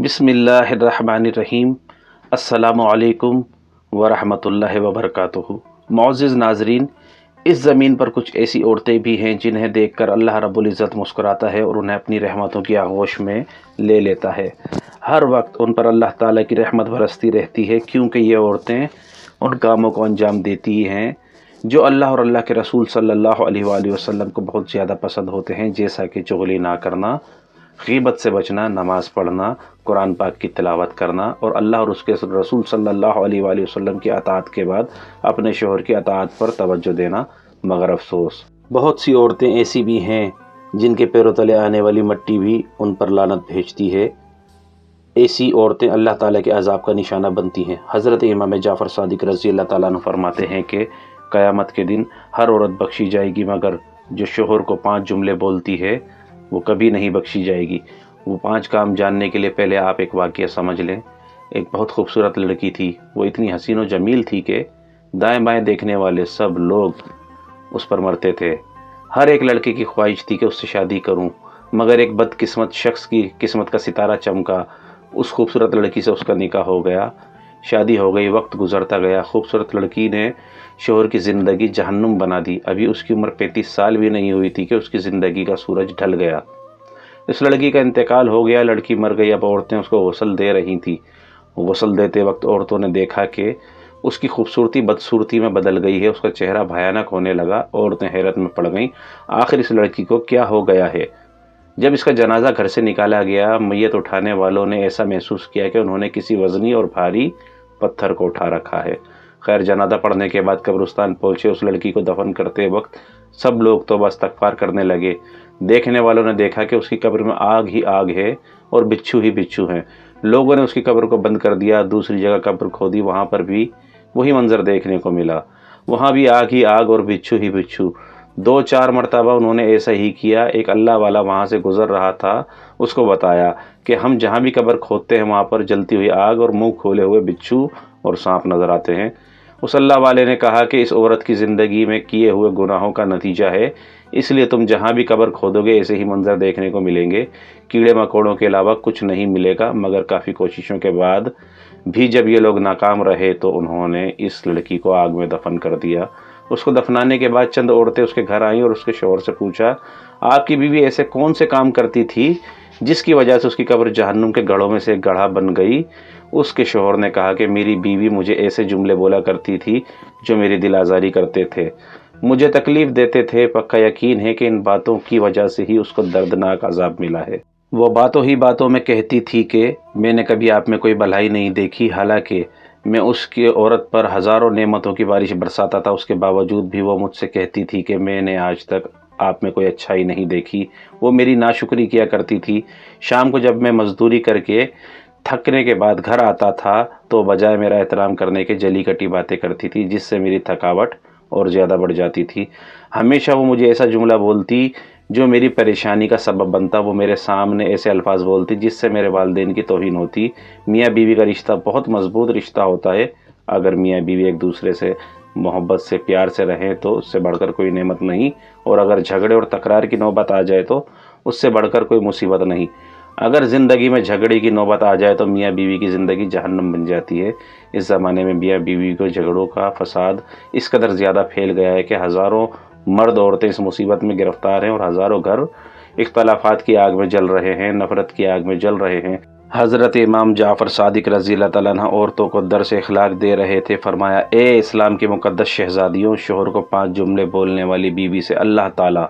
بسم اللہ الرحمن الرحیم۔ السلام علیکم ورحمۃ اللہ وبرکاتہ۔ معزز ناظرین، اس زمین پر کچھ ایسی عورتیں بھی ہیں جنہیں دیکھ کر اللہ رب العزت مسکراتا ہے اور انہیں اپنی رحمتوں کی آغوش میں لے لیتا ہے۔ ہر وقت ان پر اللہ تعالیٰ کی رحمت برستی رہتی ہے، کیونکہ یہ عورتیں ان کاموں کو انجام دیتی ہیں جو اللہ اور اللہ کے رسول صلی اللہ علیہ وآلہ وسلم کو بہت زیادہ پسند ہوتے ہیں، جیسا کہ چغلی نہ کرنا، غیبت سے بچنا، نماز پڑھنا، قرآن پاک کی تلاوت کرنا اور اللہ اور اس کے رسول صلی اللہ علیہ وآلہ وسلم کی اطاعت کے بعد اپنے شوہر کی اطاعت پر توجہ دینا۔ مگر افسوس، بہت سی عورتیں ایسی بھی ہیں جن کے پیروں تلے آنے والی مٹی بھی ان پر لعنت بھیجتی ہے۔ ایسی عورتیں اللہ تعالیٰ کے عذاب کا نشانہ بنتی ہیں۔ حضرت امام جعفر صادق رضی اللہ تعالیٰ عنہ فرماتے ہیں کہ قیامت کے دن ہر عورت بخشی جائے گی، مگر جو شوہر کو 5 جملے بولتی ہے وہ کبھی نہیں بخشی جائے گی۔ وہ 5 کام جاننے کے لیے پہلے آپ ایک واقعہ سمجھ لیں۔ ایک بہت خوبصورت لڑکی تھی، وہ اتنی حسین و جمیل تھی کہ دائیں بائیں دیکھنے والے سب لوگ اس پر مرتے تھے۔ ہر ایک لڑکے کی خواہش تھی کہ اس سے شادی کروں، مگر ایک بدقسمت شخص کی قسمت کا ستارہ چمکا، اس خوبصورت لڑکی سے اس کا نکاح ہو گیا، شادی ہو گئی، وقت گزرتا گیا۔ خوبصورت لڑکی نے شوہر کی زندگی جہنم بنا دی۔ ابھی اس کی عمر 35 سال بھی نہیں ہوئی تھی کہ اس کی زندگی کا سورج ڈھل گیا۔ اس لڑکی کا انتقال ہو گیا، لڑکی مر گئی۔ اب عورتیں اس کو غسل دے رہی تھیں۔ غسل دیتے وقت عورتوں نے دیکھا کہ اس کی خوبصورتی بدصورتی میں بدل گئی ہے، اس کا چہرہ بھیانک ہونے لگا۔ عورتیں حیرت میں پڑ گئیں، آخر اس لڑکی کو کیا ہو گیا ہے؟ جب اس کا جنازہ گھر سے نکالا گیا، میت اٹھانے والوں نے ایسا محسوس کیا کہ انہوں نے کسی وزنی اور بھاری پتھر کو اٹھا رکھا ہے۔ خیر، جنازہ پڑھنے کے بعد قبرستان پہنچے۔ اس لڑکی کو دفن کرتے وقت سب لوگ توبہ استغفار کرنے لگے۔ دیکھنے والوں نے دیکھا کہ اس کی قبر میں آگ ہی آگ ہے اور بچھو ہی بچھو ہیں۔ لوگوں نے اس کی قبر کو بند کر دیا، دوسری جگہ قبر کھودی، وہاں پر بھی وہی منظر دیکھنے کو ملا، وہاں بھی آگ ہی آگ اور بچھو ہی بچھو۔ 2-4 مرتبہ انہوں نے ایسا ہی کیا۔ ایک اللہ والا وہاں سے گزر رہا تھا، اس کو بتایا کہ ہم جہاں بھی قبر کھودتے ہیں وہاں پر جلتی ہوئی آگ اور منہ کھولے ہوئے بچھو اور سانپ نظر آتے ہیں۔ اس اللہ والے نے کہا کہ اس عورت کی زندگی میں کیے ہوئے گناہوں کا نتیجہ ہے، اس لیے تم جہاں بھی قبر کھودو گے ایسے ہی منظر دیکھنے کو ملیں گے، کیڑے مکوڑوں کے علاوہ کچھ نہیں ملے گا۔ مگر کافی کوششوں کے بعد بھی جب یہ لوگ ناکام رہے تو انہوں نے اس لڑکی کو آگ میں دفن کر دیا۔ اس کو دفنانے کے بعد چند عورتیں اس کے گھر آئیں اور اس کے شوہر سے پوچھا، آپ کی بیوی ایسے کون سے کام کرتی تھی جس کی وجہ سے اس کی قبر جہنم کے گڑھوں میں سے ایک گڑھا بن گئی؟ اس کے شوہر نے کہا کہ میری بیوی مجھے ایسے جملے بولا کرتی تھی جو میری دل آزاری کرتے تھے، مجھے تکلیف دیتے تھے۔ پکا یقین ہے کہ ان باتوں کی وجہ سے ہی اس کو دردناک عذاب ملا ہے۔ وہ باتوں ہی باتوں میں کہتی تھی کہ میں نے کبھی آپ میں کوئی بھلائی نہیں دیکھی، حالانکہ میں اس کی عورت پر ہزاروں نعمتوں کی بارش برساتا تھا۔ اس کے باوجود بھی وہ مجھ سے کہتی تھی کہ میں نے آج تک آپ میں کوئی اچھائی نہیں دیکھی۔ وہ میری ناشکری کیا کرتی تھی۔ شام کو جب میں مزدوری کر کے تھکنے کے بعد گھر آتا تھا تو بجائے میرا احترام کرنے کے جلی کٹی باتیں کرتی تھی، جس سے میری تھکاوٹ اور زیادہ بڑھ جاتی تھی۔ ہمیشہ وہ مجھے ایسا جملہ بولتی جو میری پریشانی کا سبب بنتا۔ وہ میرے سامنے ایسے الفاظ بولتی جس سے میرے والدین کی توہین ہوتی۔ میاں بیوی کا رشتہ بہت مضبوط رشتہ ہوتا ہے۔ اگر میاں بیوی ایک دوسرے سے محبت سے پیار سے رہیں تو اس سے بڑھ کر کوئی نعمت نہیں، اور اگر جھگڑے اور تکرار کی نوبت آ جائے تو اس سے بڑھ کر کوئی مصیبت نہیں۔ اگر زندگی میں جھگڑے کی نوبت آ جائے تو میاں بیوی کی زندگی جہنم بن جاتی ہے۔ اس زمانے میں میاں بیوی کو جھگڑوں کا فساد اس قدر زیادہ پھیل گیا ہے کہ ہزاروں مرد عورتیں اس مصیبت میں گرفتار ہیں اور ہزاروں گھر اختلافات کی آگ میں جل رہے ہیں، نفرت کی آگ میں جل رہے ہیں۔ حضرت امام جعفر صادق رضی اللہ تعالیٰ عنہ عورتوں کو درس اخلاق دے رہے تھے۔ فرمایا، اے اسلام کی مقدس شہزادیوں، شوہر کو 5 جملے بولنے والی بیوی سے اللہ تعالیٰ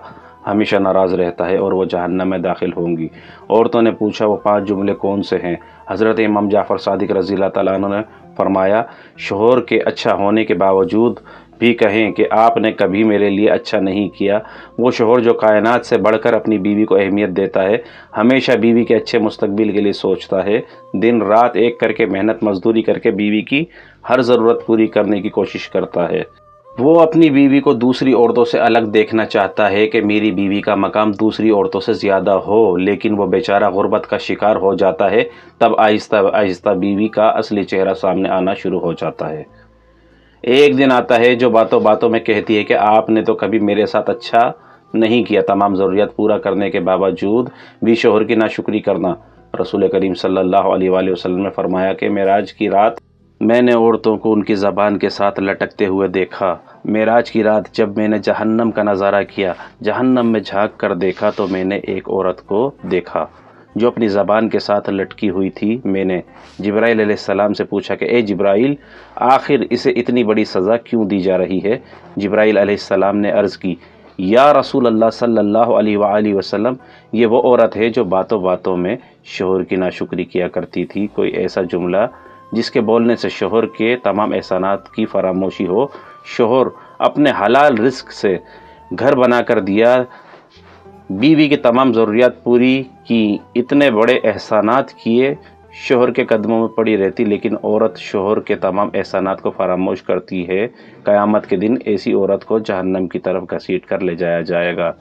ہمیشہ ناراض رہتا ہے اور وہ جہنم میں داخل ہوں گی۔ عورتوں نے پوچھا، وہ 5 جملے کون سے ہیں؟ حضرت امام جعفر صادق رضی اللہ تعالیٰ عنہ نے فرمایا، شوہر کے اچھا ہونے کے باوجود بھی کہیں کہ آپ نے کبھی میرے لیے اچھا نہیں کیا۔ وہ شوہر جو کائنات سے بڑھ کر اپنی بیوی کو اہمیت دیتا ہے، ہمیشہ بیوی کے اچھے مستقبل کے لیے سوچتا ہے، دن رات ایک کر کے محنت مزدوری کر کے بیوی کی ہر ضرورت پوری کرنے کی کوشش کرتا ہے۔ وہ اپنی بیوی کو دوسری عورتوں سے الگ دیکھنا چاہتا ہے کہ میری بیوی کا مقام دوسری عورتوں سے زیادہ ہو، لیکن وہ بیچارہ غربت کا شکار ہو جاتا ہے۔ تب آہستہ آہستہ بیوی کا اصلی چہرہ سامنے آنا شروع ہو جاتا ہے۔ ایک دن آتا ہے جو باتوں باتوں میں کہتی ہے کہ آپ نے تو کبھی میرے ساتھ اچھا نہیں کیا۔ تمام ضروریات پورا کرنے کے باوجود بھی شوہر کی ناشکری کرنا، رسول کریم صلی اللہ علیہ وآلہ وسلم نے فرمایا کہ معراج کی رات میں نے عورتوں کو ان کی زبان کے ساتھ لٹکتے ہوئے دیکھا۔ معراج کی رات جب میں نے جہنم کا نظارہ کیا، جہنم میں جھانک کر دیکھا تو میں نے ایک عورت کو دیکھا جو اپنی زبان کے ساتھ لٹکی ہوئی تھی۔ میں نے جبرائیل علیہ السلام سے پوچھا کہ اے جبرائیل، آخر اسے اتنی بڑی سزا کیوں دی جا رہی ہے؟ جبرائیل علیہ السلام نے عرض کی، یا رسول اللہ صلی اللہ علیہ وآلہ وسلم، یہ وہ عورت ہے جو باتوں باتوں میں شوہر کی ناشکری کیا کرتی تھی۔ کوئی ایسا جملہ جس کے بولنے سے شوہر کے تمام احسانات کی فراموشی ہو، شوہر اپنے حلال رزق سے گھر بنا کر دیا، بیوی کی تمام ضروریات پوری کی، اتنے بڑے احسانات کیے، شوہر کے قدموں میں پڑی رہتی، لیکن عورت شوہر کے تمام احسانات کو فراموش کرتی ہے۔ قیامت کے دن ایسی عورت کو جہنم کی طرف گھسیٹ کر لے جایا جائے گا۔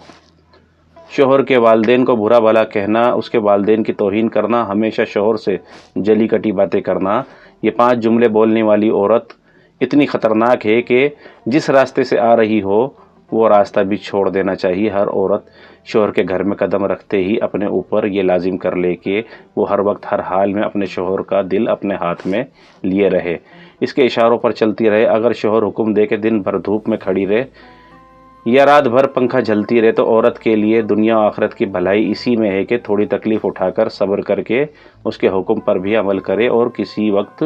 شوہر کے والدین کو برا بھلا کہنا، اس کے والدین کی توہین کرنا، ہمیشہ شوہر سے جلی کٹی باتیں کرنا، یہ 5 جملے بولنے والی عورت اتنی خطرناک ہے کہ جس راستے سے آ رہی ہو وہ راستہ بھی چھوڑ دینا چاہیے۔ ہر عورت شوہر کے گھر میں قدم رکھتے ہی اپنے اوپر یہ لازم کر لے کہ وہ ہر وقت ہر حال میں اپنے شوہر کا دل اپنے ہاتھ میں لیے رہے، اس کے اشاروں پر چلتی رہے۔ اگر شوہر حکم دے کہ دن بھر دھوپ میں کھڑی رہے یا رات بھر پنکھا جھلتی رہے، تو عورت کے لیے دنیا و آخرت کی بھلائی اسی میں ہے کہ تھوڑی تکلیف اٹھا کر صبر کر کے اس کے حکم پر بھی عمل کرے، اور کسی وقت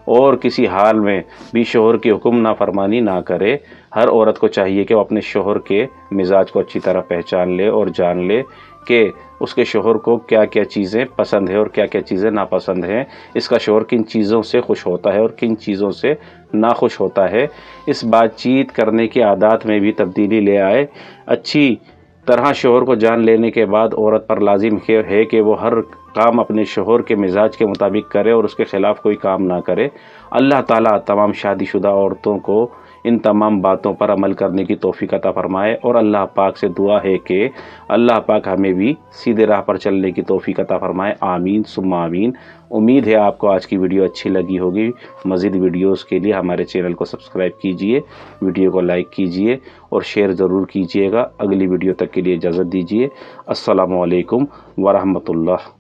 اور کسی حال میں بھی شوہر کی حکم نافرمانی نہ کرے۔ ہر عورت کو چاہیے کہ وہ اپنے شوہر کے مزاج کو اچھی طرح پہچان لے اور جان لے کہ اس کے شوہر کو کیا کیا چیزیں پسند ہیں اور کیا کیا چیزیں ناپسند ہیں، اس کا شوہر کن چیزوں سے خوش ہوتا ہے اور کن چیزوں سے ناخوش ہوتا ہے۔ اس بات چیت کرنے کی عادات میں بھی تبدیلی لے آئے۔ اچھی طرح شوہر کو جان لینے کے بعد عورت پر لازم ہے کہ وہ ہر کام اپنے شوہر کے مزاج کے مطابق کرے اور اس کے خلاف کوئی کام نہ کرے۔ اللہ تعالیٰ تمام شادی شدہ عورتوں کو ان تمام باتوں پر عمل کرنے کی توفیق عطا فرمائے، اور اللہ پاک سے دعا ہے کہ اللہ پاک ہمیں بھی سیدھے راہ پر چلنے کی توفیق عطا فرمائے۔ آمین ثم آمین۔ امید ہے آپ کو آج کی ویڈیو اچھی لگی ہوگی۔ مزید ویڈیوز کے لیے ہمارے چینل کو سبسکرائب کیجئے، ویڈیو کو لائک کیجئے اور شیئر ضرور کیجئے گا۔ اگلی ویڈیو تک کے لیے اجازت دیجئے۔ السلام علیکم ورحمۃ اللہ۔